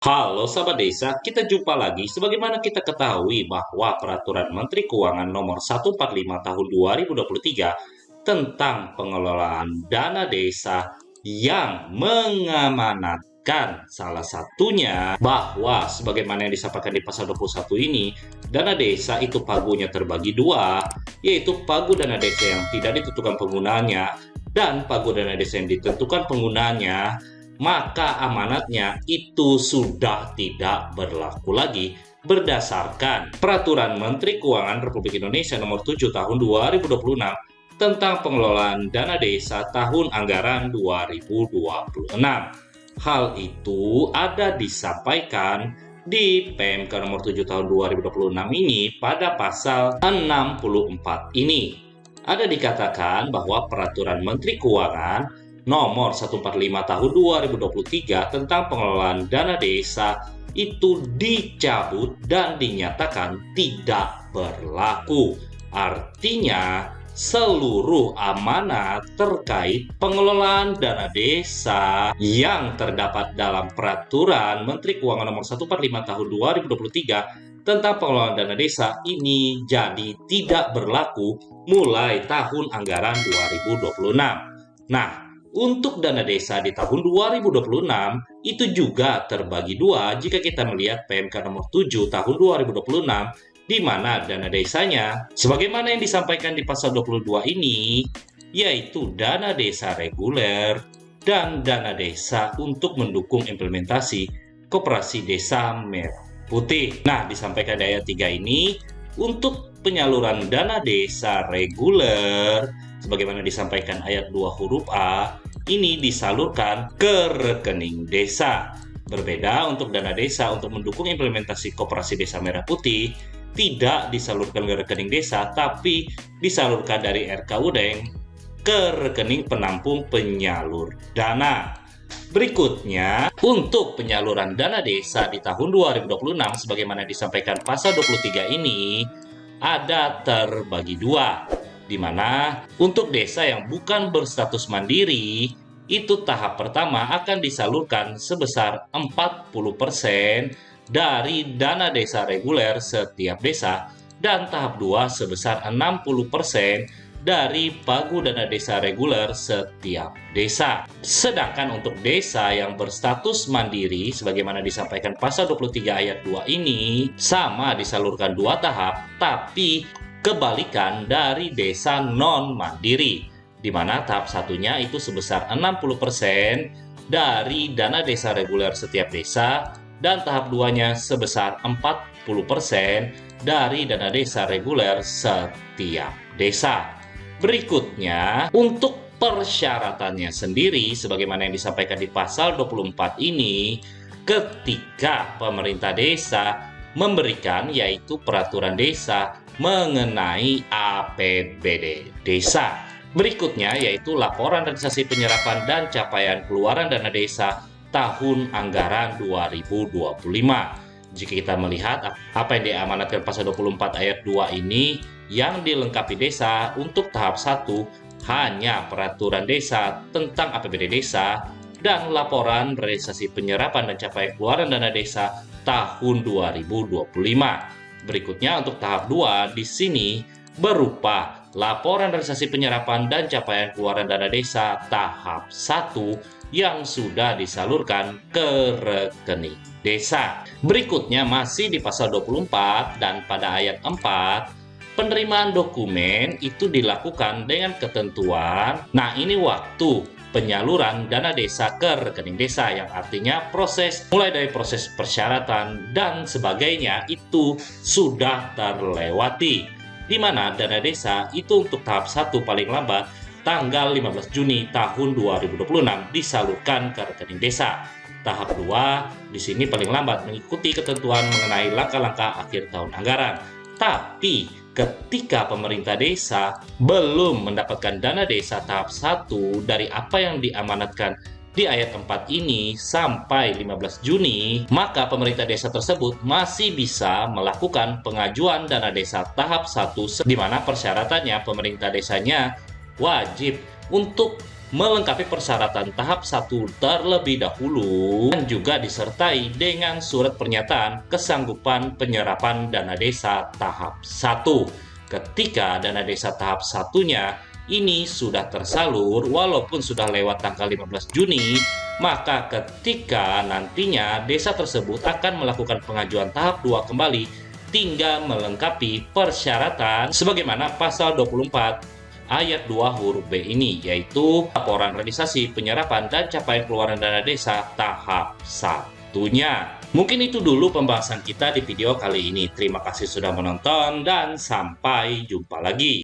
Halo sahabat desa, kita jumpa lagi. Sebagaimana kita ketahui bahwa Peraturan Menteri Keuangan Nomor 145 Tahun 2023 tentang pengelolaan dana desa yang mengamanatkan salah satunya bahwa sebagaimana yang disampaikan di pasal 21 ini, dana desa itu pagunya terbagi dua, yaitu pagu dana desa yang tidak ditentukan penggunanya dan pagu dana desa yang ditentukan penggunanya, maka amanatnya itu sudah tidak berlaku lagi berdasarkan Peraturan Menteri Keuangan Republik Indonesia Nomor 7 Tahun 2026 tentang pengelolaan dana desa tahun anggaran 2026. Hal itu ada disampaikan di PMK Nomor 7 Tahun 2026 ini pada pasal 64 ini. Ada dikatakan bahwa Peraturan Menteri Keuangan Nomor 145 Tahun 2023 tentang pengelolaan dana desa itu dicabut dan dinyatakan tidak berlaku. Artinya, seluruh amanat terkait pengelolaan dana desa yang terdapat dalam Peraturan Menteri Keuangan Nomor 145 Tahun 2023 tentang pengelolaan dana desa ini jadi tidak berlaku mulai tahun anggaran 2026. Nah, untuk dana desa di tahun 2026 itu juga terbagi dua jika kita melihat PMK nomor 7 tahun 2026 di mana dana desanya sebagaimana yang disampaikan di pasal 22 ini yaitu dana desa reguler dan dana desa untuk mendukung implementasi koperasi desa merah putih. Nah, disampaikan di ayat 3 ini untuk penyaluran dana desa reguler sebagaimana disampaikan ayat 2 huruf A, ini disalurkan ke rekening desa. Berbeda untuk dana desa untuk mendukung implementasi koperasi desa merah putih, tidak disalurkan ke rekening desa, tapi disalurkan dari RKUDeng ke rekening penampung penyalur dana. Berikutnya, untuk penyaluran dana desa di tahun 2026, sebagaimana disampaikan pasal 23 ini, ada terbagi dua, di mana untuk desa yang bukan berstatus mandiri, itu tahap pertama akan disalurkan sebesar 40% dari dana desa reguler setiap desa, dan tahap 2 sebesar 60% dari pagu dana desa reguler setiap desa. Sedangkan untuk desa yang berstatus mandiri, sebagaimana disampaikan pasal 23 ayat 2 ini, sama disalurkan dua tahap, tapi kebalikan dari desa non-mandiri, di mana tahap satunya itu sebesar 60% dari dana desa reguler setiap desa, dan tahap 2-nya sebesar 40% dari dana desa reguler setiap desa. Berikutnya, untuk persyaratannya sendiri, sebagaimana yang disampaikan di pasal 24 ini, ketika pemerintah desa memberikan yaitu peraturan desa mengenai APBD desa. Berikutnya yaitu laporan realisasi penyerapan dan capaian keluaran dana desa tahun anggaran 2025. Jika kita melihat apa yang diamanatkan pasal 24 ayat 2 ini, yang dilengkapi desa untuk tahap 1 hanya peraturan desa tentang APBD desa dan laporan realisasi penyerapan dan capaian keluaran dana desa tahun 2025. Berikutnya untuk tahap 2 di sini berupa laporan realisasi penyerapan dan capaian keluaran dana desa tahap 1 yang sudah disalurkan ke rekening desa. Berikutnya masih di pasal 24 dan pada ayat 4, penerimaan dokumen itu dilakukan dengan ketentuan, nah ini waktu penyaluran dana desa ke rekening desa, yang artinya proses mulai dari proses persyaratan dan sebagainya itu sudah terlewati, di mana dana desa itu untuk tahap 1 paling lambat tanggal 15 Juni tahun 2026 disalurkan ke rekening desa. Tahap 2 di sini paling lambat mengikuti ketentuan mengenai langkah-langkah akhir tahun anggaran. Tapi ketika pemerintah desa belum mendapatkan dana desa tahap 1 dari apa yang diamanatkan di ayat 4 ini sampai 15 Juni, maka pemerintah desa tersebut masih bisa melakukan pengajuan dana desa tahap 1, di mana persyaratannya pemerintah desanya wajib untuk melengkapi persyaratan tahap 1 terlebih dahulu dan juga disertai dengan surat pernyataan kesanggupan penyerapan dana desa tahap 1. Ketika dana desa tahap 1-nya ini sudah tersalur walaupun sudah lewat tanggal 15 Juni, maka ketika nantinya desa tersebut akan melakukan pengajuan tahap 2 kembali, tinggal melengkapi persyaratan sebagaimana pasal 24 ayat 2 huruf B ini, yaitu laporan realisasi penyerapan dan capaian keluaran dana desa tahap satunya. Mungkin itu dulu pembahasan kita di video kali ini. Terima kasih sudah menonton dan sampai jumpa lagi.